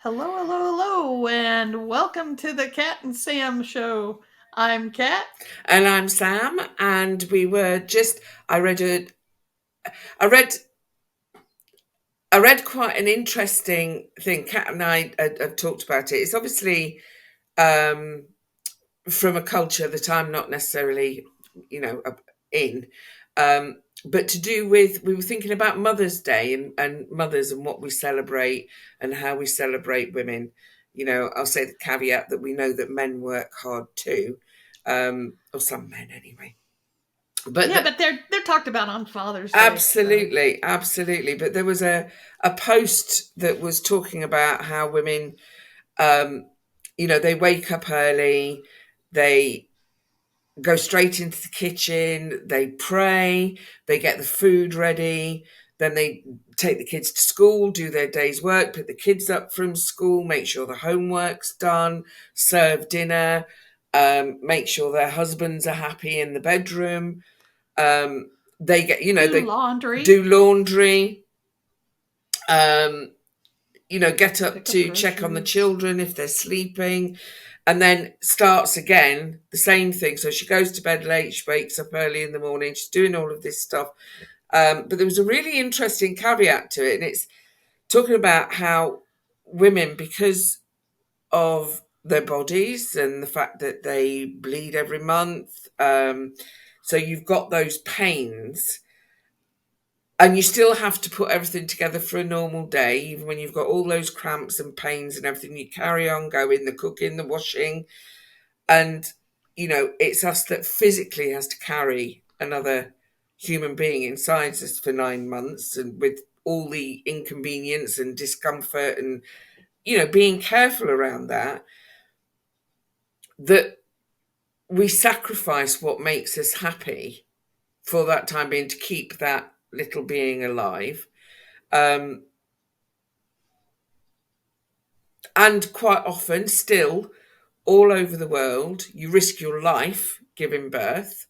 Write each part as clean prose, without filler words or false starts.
Hello, hello, hello, and welcome to the Cat and Sam show. I'm Cat. And I'm Sam, and we were just. I read a. I read. I read quite an interesting thing. Kat and I have talked about it. It's obviously um, from a culture that I'm not necessarily, in, but to do with. We were thinking about Mother's Day and mothers and what we celebrate and how we celebrate women. I'll say the caveat that we know that men work hard too, or some men anyway. But Yeah, but they're talked about on Father's Day. So Absolutely, absolutely. But there was a post that was talking about how women, um, they wake up early, they go straight into the kitchen, they pray, they get the food ready, then they take the kids to school, do their day's work, pick the kids up from school, make sure the homework's done, serve dinner, make sure their husbands are happy in the bedroom. Um, they get, do they laundry, do laundry, um, get up pick up to check on the groceries. children if they're sleeping, and then starts again the same thing. So she goes to bed late, she wakes up early in the morning, she's doing all of this stuff. But there was a really interesting caveat to it, and it's talking about how women, because of their bodies and the fact that they bleed every month, so you've got those pains and you still have to put everything together for a normal day, even when you've got all those cramps and pains and everything. You carry on going, the cooking, the washing, and it's us that physically has to carry another human being inside us for 9 months, and with all the inconvenience and discomfort, and being careful around that. That we sacrifice what makes us happy for that time being to keep that little being alive. Um, And quite often, still, all over the world, you risk your life giving birth,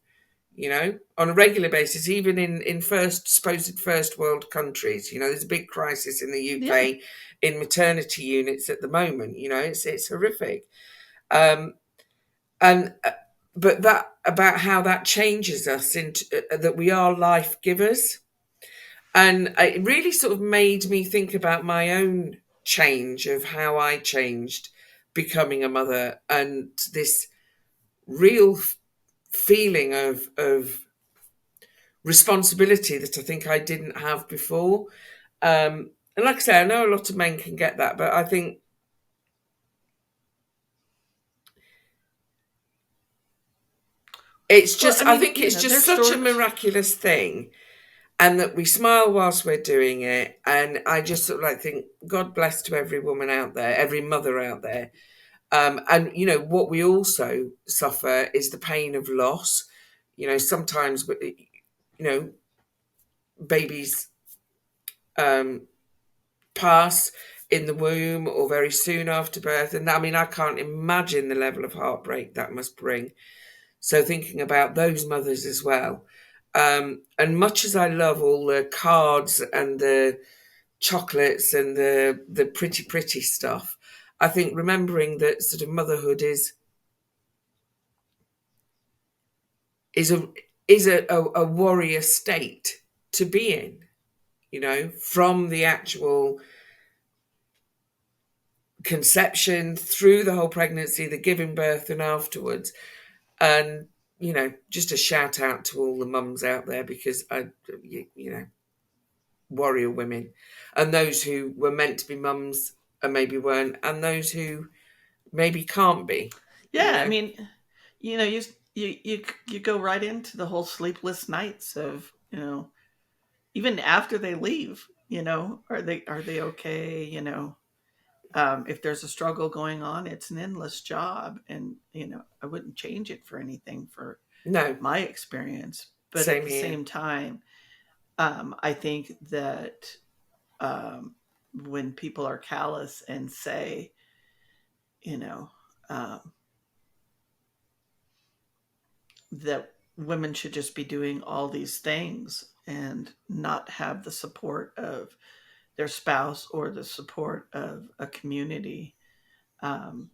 on a regular basis, even in supposed first world countries. There's a big crisis in the Yeah, UK in maternity units at the moment. It's horrific. Um, and But that about how that changes us into that we are life givers. And it really sort of made me think about my own change of how I changed becoming a mother, and this real feeling of responsibility that I think I didn't have before. And like I say, I know a lot of men can get that, but I think well, I I mean, think it's their just such a stories. miraculous thing, and that we smile whilst we're doing it. And I just sort of like think, God bless to every woman out there, every mother out there. And what we also suffer is the pain of loss. Sometimes babies um, pass in the womb or very soon after birth, and I mean I can't imagine the level of heartbreak that must bring. So thinking about those mothers as well. And much as I love all the cards and the chocolates and the pretty stuff, I think remembering that sort of motherhood is a a warrior state to be in, from the actual conception through the whole pregnancy, the giving birth, and afterwards. And just a shout out to all the mums out there, because warrior women, and those who were meant to be mums and maybe weren't, and those who maybe can't be. you Yeah, I know mean, you go right into the whole sleepless nights of even after they leave. Are they okay? If there's a struggle going on, it's an endless job, and I wouldn't change it for anything for no, my experience. But at same the here. same time, I think that when people are callous and say, you know, um, that women should just be doing all these things and not have the support of their spouse or the support of a community, um,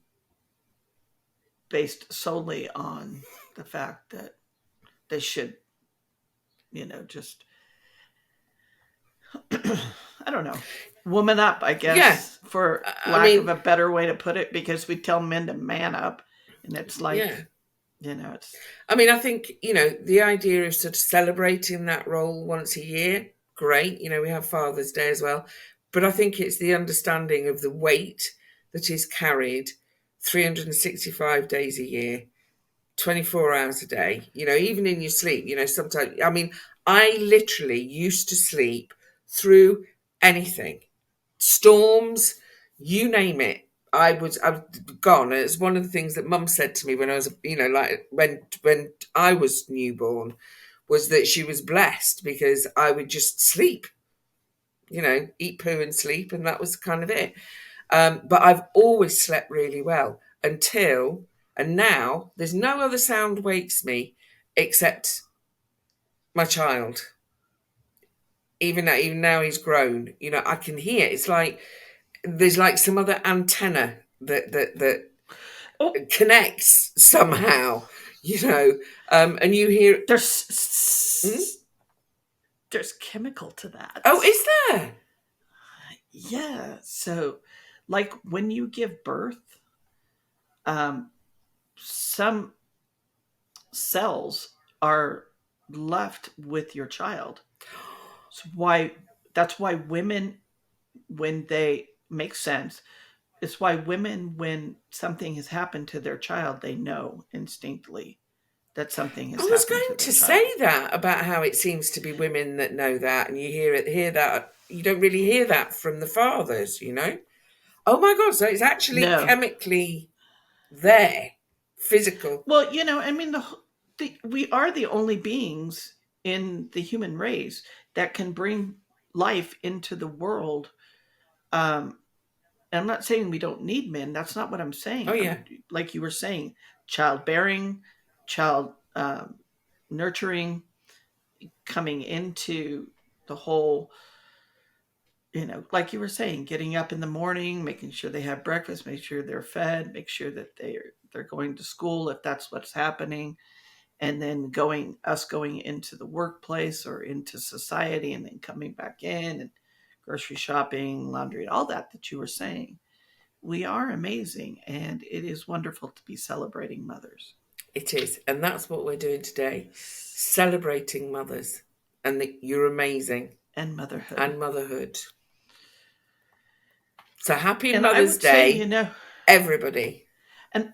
based solely on the fact that they should, just I don't know, woman up, I Yeah. guess, for I lack of mean, a better way to put it, because we tell men to man up, and it's yeah. like, it's I mean, I think, the idea of sort of celebrating that role once a year, great. We have Father's Day as well. But I think it's the understanding of the weight that is carried 365 days a year, 24 hours a day, even in your sleep, sometimes, I mean, I literally used to sleep through anything, storms, you name it. I've gone. It's one of the things that Mum said to me when I was, like when I was newborn, was that she was blessed because I would just sleep, eat, poo, and sleep, and that was kind of it. But I've always slept really well and now there's no other sound wakes me except my child. Even now he's grown, I can hear. It's like there's like some other antenna that oh, connects somehow, and you hear. Hmm? there's chemical to that. Oh, is there? Yeah. So, like when you give birth, um, some cells are left with your child. So why that's why women, when they make sense, it's why women, when something has happened to their child, they know instinctively that something I has was happened going to their to say child. that about how it seems to be women that know that, and you hear that. You don't really hear that from the fathers. Oh my God! So it's actually No. chemically there, physical. Well, I mean, we are the only beings in the human race that can bring life into the world. Um, and I'm not saying we don't need men. That's not what I'm Oh saying. yeah, Like you were saying, childbearing, child nurturing, coming into the whole, like you were saying, getting up in the morning, making sure they have breakfast, make sure they're fed, make sure that they're going to school if that's what's happening, and then going into the workplace or into society, and then coming back in and grocery shopping, laundry, all that you were saying. We are amazing, and it is wonderful to be celebrating mothers it is, and that's what we're doing today, celebrating mothers and that you're amazing and motherhood. and motherhood. So happy And I Mother's would say, Day, everybody. and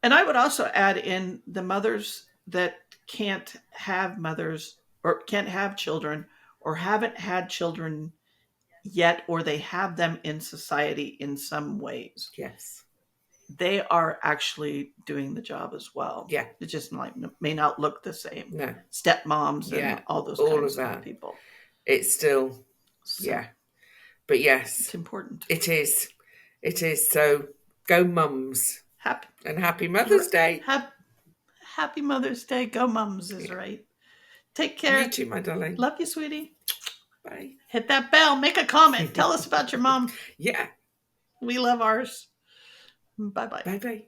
and I would also add in the mothers that can't have mothers or can't have children or haven't had children yet, or they have them in society in some ways. Yes. They are actually doing the job as well. Yeah. It just may not look the same. No. Stepmoms and Yeah. all those All of kinds of that. people. It's still, So yeah. But it's yes, important. it is. It is. So go mums Happy, and happy Mother's Day. happy Mother's Day. Go mums is Yeah. right. Take You care. too, my darling. Love you, sweetie. Bye. Hit that bell. Make a comment. Tell us about your mom. Yeah. We love ours. Bye bye. Bye bye.